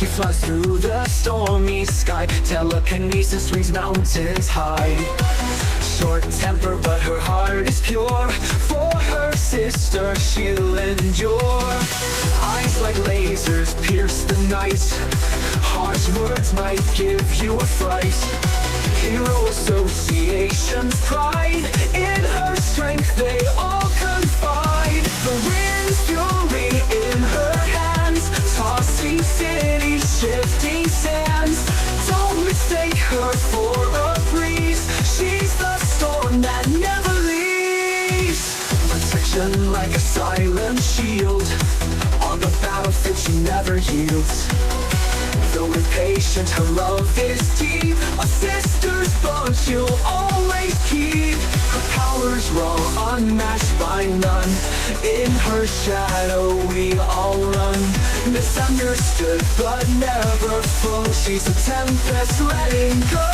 Tatsumaki flies through the stormy sky. Telekinesis reaches mountains high. Short temper, but her heart is pure. For her sister she'll endure. Eyes like lasers pierce the night. Harsh words might give you a fright. Hero association's pride. In her strength they all confide. The wind's fury in her hands, tossing cities, shifting sands. Don't mistake her for a breeze. She's the storm that never leaves. Protection like a silent shield. On the battlefield she never yields. Though impatient, her love is deep. A sister's bond she'll always keep. Her power's raw, unmatched by none. In her shadow we all run. Misunderstood but never full. She's a tempest letting go.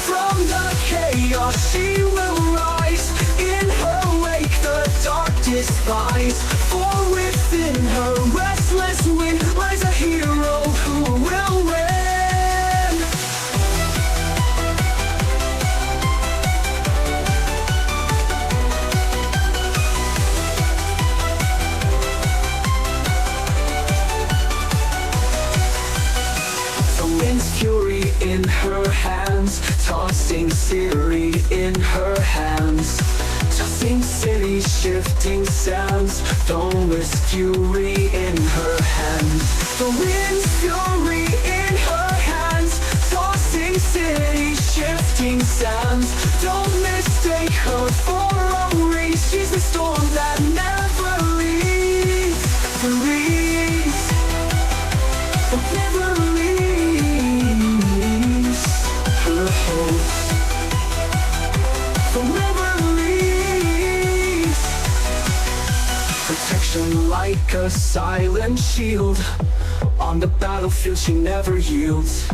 From the chaos she will rise. In her wake the dark despise. For within her restless wind lies a hero who will win. The wind's fury in her hands, tossing Siri in her hands. Tossing cities, shifting sands. Dawnless fury in her hands. The wind's fury in her hands, tossing cities, shifting sands. Don't mistake her for a race. She's the storm that never leaves. Leaves. Never leaves. Her hope. Forever leaves. Protection like a silent shield. On the battlefield she never yields.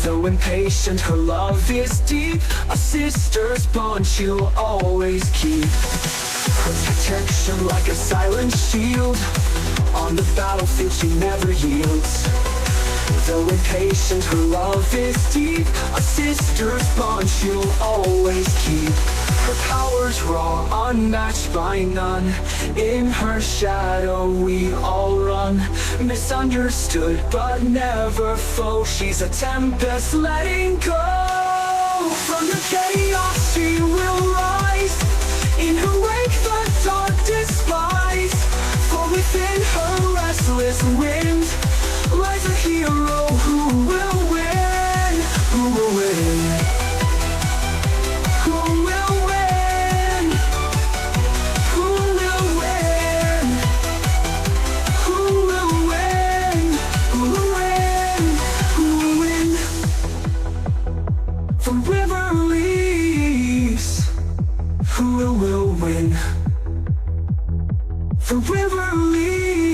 Though impatient, her love is deep. A sister's bond she'll always keep. Protection like a silent shield. On the battlefield she never yields. Though impatient, her love is deep. A sister's bond she'll always keep. Her power's raw, unmatched by none. In her shadow we all run. Misunderstood but never foe. She's a tempest letting go. From the chaos she will rise. In her wake the dark despise. For within her restless wind lies a hero who will win. Who will win? Who will win? Who will win? Who will win? Who will win? Who will win? The river leaves. Who will win? The river leaves.